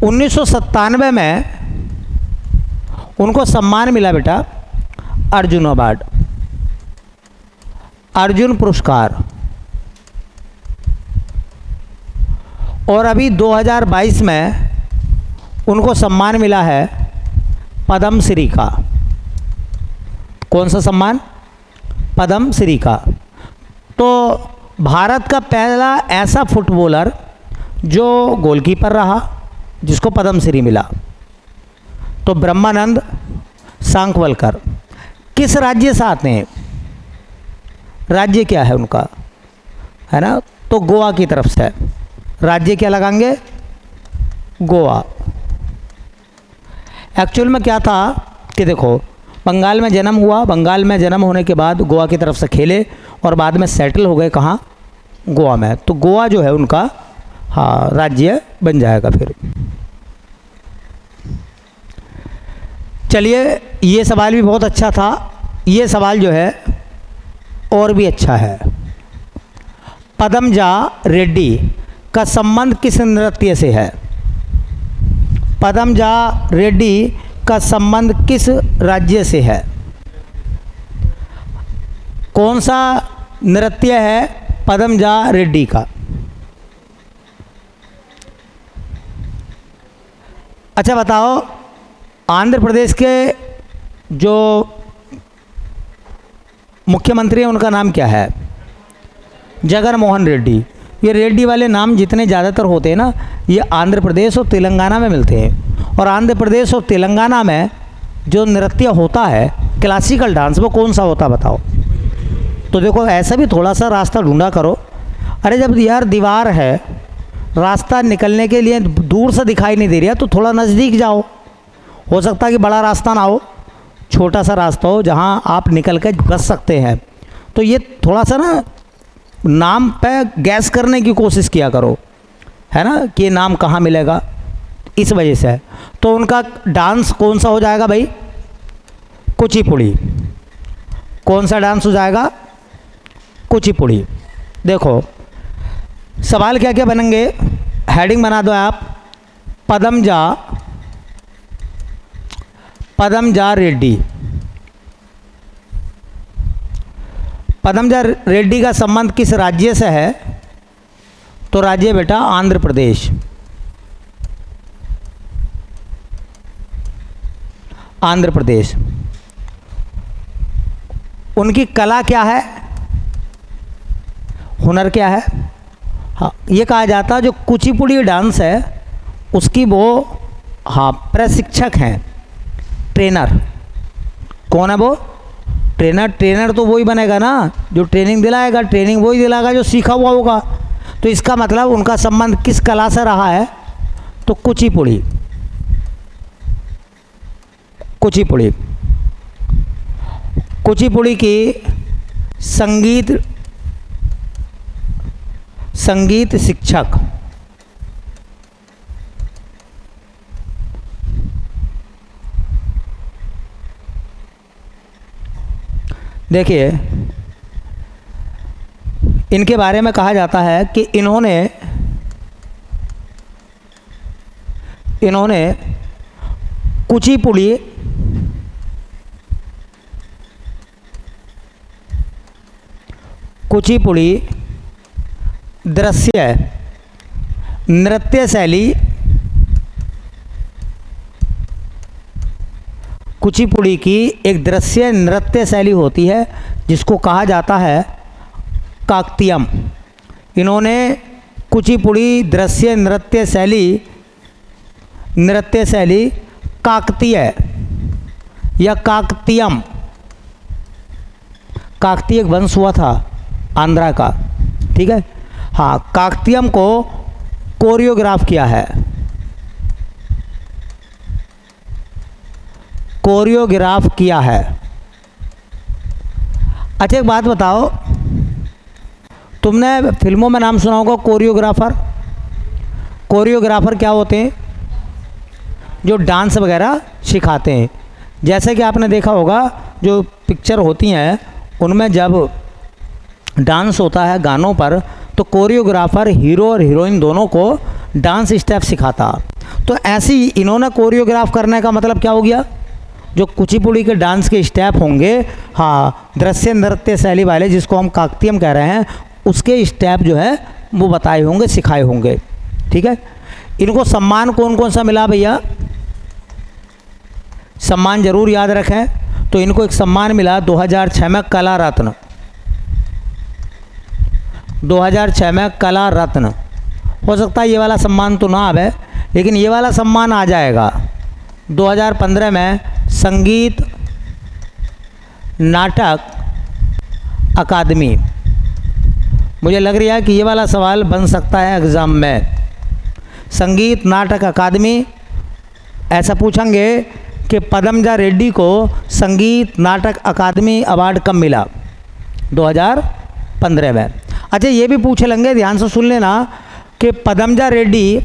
1997 में उनको सम्मान मिला बेटा अर्जुन अवार्ड, अर्जुन पुरस्कार। और अभी 2022 में उनको सम्मान मिला है पद्मश्री का। कौन सा सम्मान? पद्मश्री का। तो भारत का पहला ऐसा फुटबॉलर जो गोलकीपर रहा जिसको पद्मश्री मिला, तो ब्रह्मानंद सांखवलकर। किस राज्य से आते हैं? राज्य क्या है उनका, है ना? तो गोवा की तरफ से। राज्य क्या लगाएंगे? गोवा। एक्चुअल में क्या था कि देखो, बंगाल में जन्म हुआ, बंगाल में जन्म होने के बाद गोवा की तरफ से खेले और बाद में सेटल हो गए कहाँ? गोवा में। तो गोवा जो है उनका हाँ राज्य बन जाएगा फिर। चलिए, ये सवाल भी बहुत अच्छा था। ये सवाल जो है और भी अच्छा है। पद्मजा रेड्डी का संबंध किस नृत्य से है? पद्मजा रेड्डी का संबंध किस राज्य से है? कौन सा नृत्य है पदमजा रेड्डी का। अच्छा बताओ, आंध्र प्रदेश के जो मुख्यमंत्री हैं उनका नाम क्या है? जगन मोहन रेड्डी। ये रेड्डी वाले नाम जितने ज़्यादातर होते हैं ना, ये आंध्र प्रदेश और तेलंगाना में मिलते हैं। और आंध्र प्रदेश और तेलंगाना में जो नृत्य होता है क्लासिकल डांस, वो कौन सा होता बताओ? तो देखो, ऐसा भी थोड़ा सा रास्ता ढूंढा करो। अरे जब यार दीवार है, रास्ता निकलने के लिए दूर से दिखाई नहीं दे रहा, तो थोड़ा नज़दीक जाओ। हो सकता है कि बड़ा रास्ता ना हो, छोटा सा रास्ता हो जहाँ आप निकल के बच सकते हैं। तो ये थोड़ा सा ना नाम पे गैस करने की कोशिश किया करो, है ना, कि ये नाम कहाँ मिलेगा, इस वजह से। तो उनका डांस कौन सा हो जाएगा भाई? कुचिपुड़ी। कौन सा डांस हो जाएगा? कुचिपुड़ी। देखो सवाल क्या क्या बनेंगे, हेडिंग बना दो आप, पदमजा रेड्डी। पदमजा रेड्डी का संबंध किस राज्य से है? तो राज्य बेटा आंध्र प्रदेश। आंध्र प्रदेश। उनकी कला क्या है, हुनर क्या है? हाँ, ये कहा जाता है जो कुचिपुड़ी डांस है उसकी वो हाँ प्रशिक्षक हैं, ट्रेनर। कौन है वो? ट्रेनर। ट्रेनर तो वही बनेगा ना जो ट्रेनिंग दिलाएगा, ट्रेनिंग वही दिलाएगा जो सीखा हुआ होगा। तो इसका मतलब उनका संबंध किस कला से रहा है? तो कुचिपुड़ी। कुचिपुड़ी। कुचिपुड़ी की संगीत शिक्षक। देखिए इनके बारे में कहा जाता है कि इन्होंने कुचिपुड़ी दृश्य नृत्य शैली, कुचिपुड़ी की एक दृश्य नृत्य शैली होती है जिसको कहा जाता है काकतीयम। इन्होंने कुचिपुड़ी दृश्य नृत्य शैली काकतीय या काकतीयम, काकतीय एक वंश हुआ था आंध्रा का, ठीक है। हाँ, काकतीयम को कोरियोग्राफ किया है, कोरियोग्राफ किया है। अच्छा एक बात बताओ, तुमने फिल्मों में नाम सुना होगा कोरियोग्राफर। कोरियोग्राफर क्या होते हैं? जो डांस वगैरह सिखाते हैं। जैसे कि आपने देखा होगा जो पिक्चर होती हैं उनमें जब डांस होता है गानों पर, तो कोरियोग्राफर हीरो और हीरोइन दोनों को डांस स्टेप सिखाता। तो ऐसे ही इन्होंने कोरियोग्राफ करने का मतलब क्या हो गया? जो कुचिपुड़ी के डांस के स्टेप होंगे, हाँ, दृश्य नृत्य शैली वाले जिसको हम काकतीयम कह रहे हैं, उसके स्टेप जो है वो बताए होंगे, सिखाए होंगे, ठीक है। इनको सम्मान कौन कौन सा मिला भैया? सम्मान जरूर याद रखें। तो इनको एक सम्मान मिला 2006 में कला रत्न। 2006 में कला रत्न। हो सकता है ये वाला सम्मान तो ना आवे, लेकिन ये वाला सम्मान आ जाएगा 2015 में संगीत नाटक अकादमी। मुझे लग रहा है कि ये वाला सवाल बन सकता है एग्ज़ाम में। संगीत नाटक अकादमी ऐसा पूछेंगे कि पदमजा रेड्डी को संगीत नाटक अकादमी अवार्ड कब मिला? 2015 में। अच्छा ये भी पूछ लेंगे, ध्यान से सुन लेना, कि पदमजा रेड्डी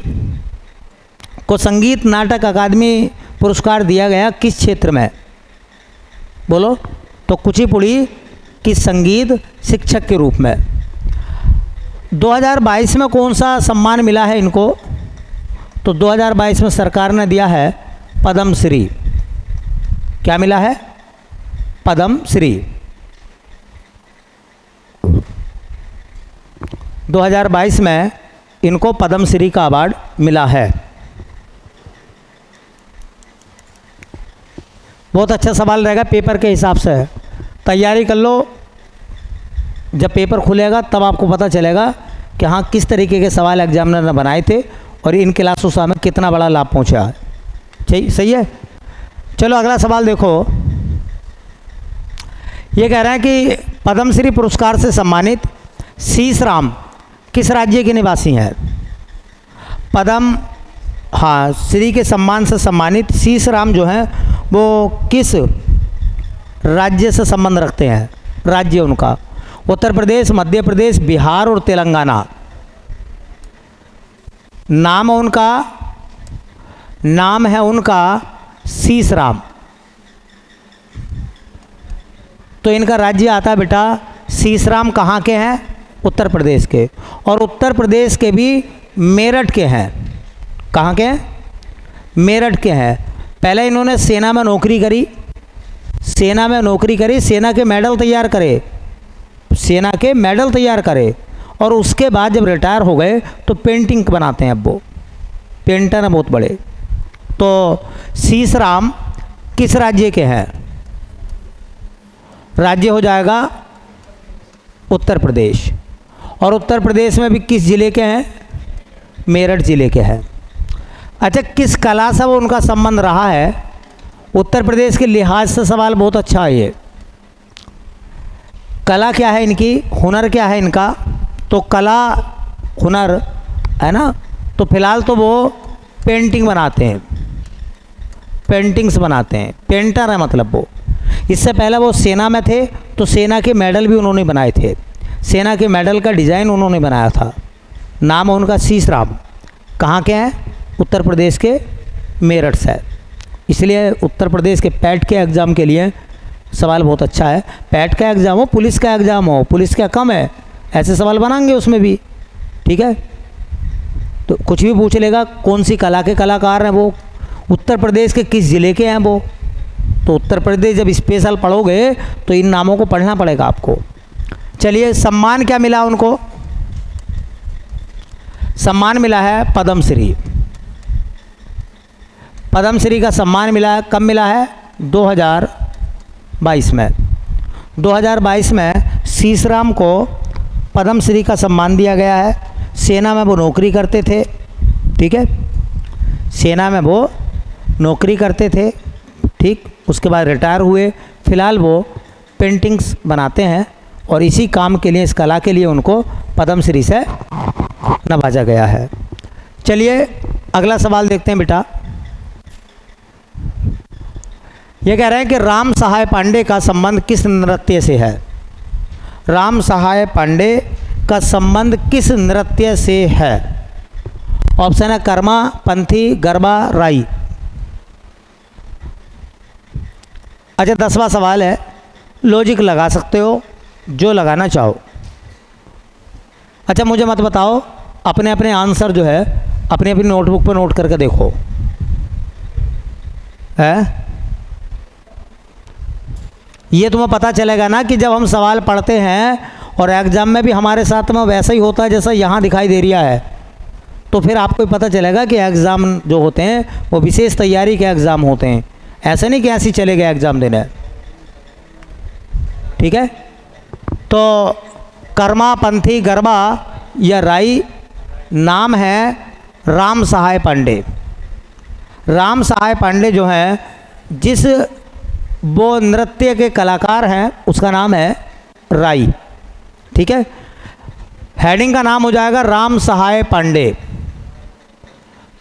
को संगीत नाटक अकादमी पुरस्कार दिया गया किस क्षेत्र में? बोलो। तो कुचिपुड़ी की संगीत शिक्षक के रूप में। 2022 में कौन सा सम्मान मिला है इनको? तो 2022 में सरकार ने दिया है पद्म श्री। क्या मिला है? पद्म श्री। 2022 में इनको पद्मश्री का अवार्ड मिला है। बहुत अच्छा सवाल रहेगा, पेपर के हिसाब से तैयारी कर लो। जब पेपर खुलेगा तब आपको पता चलेगा कि हाँ किस तरीके के सवाल एग्जामिनर ने बनाए थे और इन क्लासों से हमें कितना बड़ा लाभ पहुंचा है। सही है। चलो अगला सवाल देखो। ये कह रहा है कि पद्मश्री पुरस्कार से सम्मानित शीश राम किस राज्य के निवासी हैं? श्री के सम्मान से सम्मानित शीश राम जो हैं वो किस राज्य से संबंध रखते हैं? राज्य उनका उत्तर प्रदेश, मध्य प्रदेश, बिहार और तेलंगाना। नाम है उनका शीश राम। तो इनका राज्य आता है बेटा शीश राम। कहाँ के हैं? उत्तर प्रदेश के। और उत्तर प्रदेश के भी मेरठ के हैं। कहाँ के हैं? मेरठ के हैं। पहले इन्होंने सेना में नौकरी करी, सेना के मेडल तैयार करे और उसके बाद जब रिटायर हो गए तो पेंटिंग बनाते हैं। अब वो पेंटर हैं बहुत बड़े। तो शीश राम किस राज्य के हैं? राज्य हो जाएगा उत्तर प्रदेश। और उत्तर प्रदेश में भी किस जिले के हैं? मेरठ जिले के हैं। अच्छा, किस कला से वो उनका संबंध रहा है? उत्तर प्रदेश के लिहाज से सवाल बहुत अच्छा है ये। कला क्या है इनकी, हुनर क्या है इनका? तो कला हुनर है ना। तो फिलहाल तो वो पेंटिंग्स बनाते हैं, पेंटर है मतलब वो। इससे पहले वो सेना में थे तो सेना के मेडल भी उन्होंने बनाए थे। सेना के मेडल का डिज़ाइन उन्होंने बनाया था। नाम है उनका शीश राम। कहाँ के हैं? उत्तर प्रदेश के मेरठ से। इसलिए उत्तर प्रदेश के पैट के एग्ज़ाम के लिए सवाल बहुत अच्छा है। पैट का एग्ज़ाम हो, पुलिस का एग्ज़ाम हो, पुलिस का कम है, ऐसे सवाल बनाएंगे उसमें भी। ठीक है। तो कुछ भी पूछ लेगा, कौन सी कला के कलाकार हैं वो, उत्तर प्रदेश के किस ज़िले के हैं वो। तो उत्तर प्रदेश जब स्पेशल पढ़ोगे तो इन नामों को पढ़ना पड़ेगा आपको। चलिए, सम्मान क्या मिला उनको? सम्मान मिला है पद्मश्री। पद्मश्री का सम्मान मिला है। कब मिला है? 2022 में। 2022 में शीश राम को पद्मश्री का सम्मान दिया गया है। सेना में वो नौकरी करते थे। ठीक है, सेना में वो नौकरी करते थे। ठीक, उसके बाद रिटायर हुए। फिलहाल वो पेंटिंग्स बनाते हैं और इसी काम के लिए, इस कला के लिए उनको पद्मश्री से नवाजा गया है। चलिए अगला सवाल देखते हैं बेटा। ये कह रहे हैं कि राम सहाय पांडे का संबंध किस नृत्य से है? राम सहाय पांडे का संबंध किस नृत्य से है? ऑप्शन है कर्मा, पंथी, गरबा, राई। अच्छा, 10वां सवाल है, लॉजिक लगा सकते हो जो लगाना चाहो। अच्छा, मुझे मत बताओ, अपने अपने आंसर जो है अपनी अपनी नोटबुक पर नोट करके देखो। है ये तुम्हें पता चलेगा ना कि जब हम सवाल पढ़ते हैं और एग्ज़ाम में भी हमारे साथ में वैसा ही होता है जैसा यहाँ दिखाई दे रहा है, तो फिर आपको पता चलेगा कि एग्ज़ाम जो होते हैं वो विशेष तैयारी के एग्ज़ाम होते हैं। ऐसे नहीं कि ऐसे ही चले गए एग्ज़ाम देने। ठीक है, तो कर्मा, पंथी, गरबा या राई नाम है राम सहाय पांडे। राम सहाय पांडे जो हैं, जिस वो नृत्य के कलाकार हैं उसका नाम है राई। ठीक है, हेडिंग का नाम हो जाएगा राम सहाय पांडे।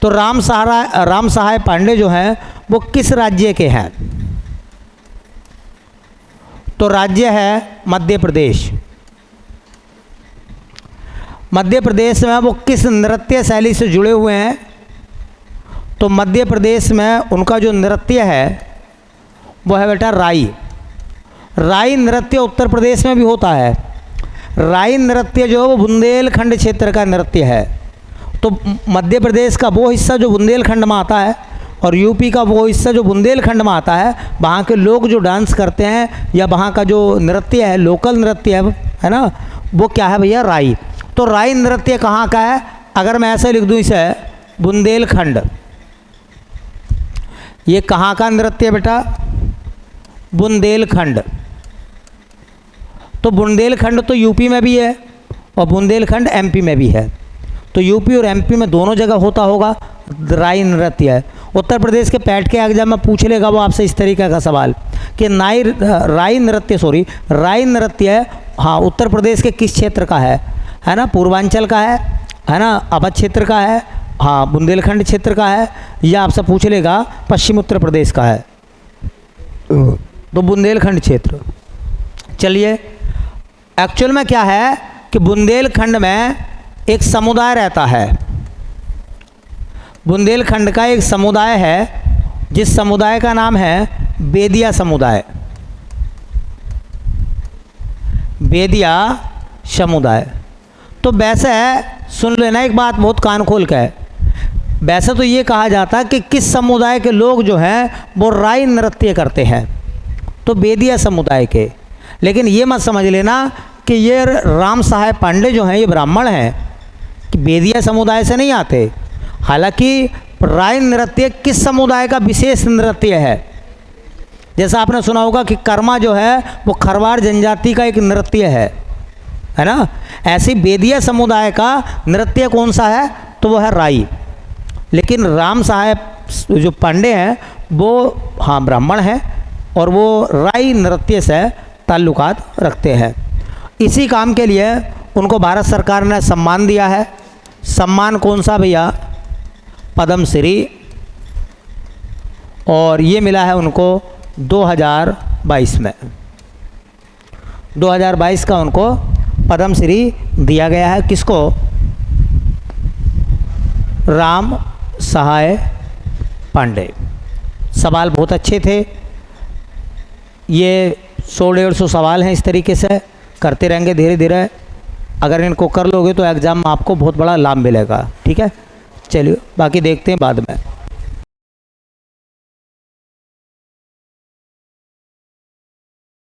तो राम सहाय पांडे जो हैं वो किस राज्य के हैं? तो राज्य है मध्य प्रदेश। मध्य प्रदेश में वो किस नृत्य शैली से जुड़े हुए हैं? तो मध्य प्रदेश में उनका जो नृत्य है वो है बेटा राई। राई नृत्य उत्तर प्रदेश में भी होता है। राई नृत्य जो है वो बुंदेलखंड क्षेत्र का नृत्य है। तो मध्य प्रदेश का वो हिस्सा जो बुंदेलखंड में आता है और यूपी का वो हिस्सा जो बुंदेलखंड में आता है, वहाँ के लोग जो डांस करते हैं या वहाँ का जो नृत्य है, लोकल नृत्य है ना, वो क्या है भैया? राई। तो राई नृत्य कहाँ का है? अगर मैं ऐसे लिख दूँ इसे, बुंदेलखंड। ये कहाँ का नृत्य बेटा? बुंदेलखंड। तो बुंदेलखंड तो यूपी में भी है और बुंदेलखंड एमपी में भी है। तो यूपी और एमपी में दोनों जगह होता होगा राई नृत्य है। उत्तर प्रदेश के पैट के एग्जाम में पूछ लेगा वो आपसे इस तरीके का सवाल कि राई नृत्य हाँ उत्तर प्रदेश के किस क्षेत्र का है ना? पूर्वांचल का है ना? अवध क्षेत्र का है, हाँ बुंदेलखंड क्षेत्र का है, या आपसे पूछ लेगा पश्चिम उत्तर प्रदेश का है, तो बुंदेलखंड क्षेत्र। चलिए, एक्चुअल में क्या है कि बुंदेलखंड में एक समुदाय रहता है। बुंदेलखंड का एक समुदाय है जिस समुदाय का नाम है बेदिया समुदाय। बेदिया समुदाय। तो वैसे सुन लेना एक बात बहुत कान खोल के है, वैसे तो ये कहा जाता है कि किस समुदाय के लोग जो हैं वो राई नृत्य करते हैं, तो बेदिया समुदाय के। लेकिन ये मत समझ लेना कि ये राम साहेब पांडे जो हैं ये ब्राह्मण हैं, कि बेदिया समुदाय से नहीं आते। हालांकि राई नृत्य किस समुदाय का विशेष नृत्य है? जैसा आपने सुना होगा कि कर्मा जो है वो खरवार जनजाति का एक नृत्य है ना? ऐसे बेदिया समुदाय का नृत्य कौन सा है? तो वो है राई। लेकिन राम साहेब जो पांडे हैं वो हाँ ब्राह्मण हैं और वो राई नृत्य से ताल्लुकात रखते हैं। इसी काम के लिए उनको भारत सरकार ने सम्मान दिया है। सम्मान कौन सा भैया? पद्मश्री। और ये मिला है उनको 2022 में। 2022 का उनको पद्मश्री दिया गया है। किसको? राम सहाय पांडे। सवाल बहुत अच्छे थे। ये 100-150 सवाल हैं, इस तरीके से करते रहेंगे धीरे धीरे। अगर इनको कर लोगे तो एग्ज़ाम में आपको बहुत बड़ा लाभ मिलेगा। ठीक है, चलिए बाकी देखते हैं बाद में।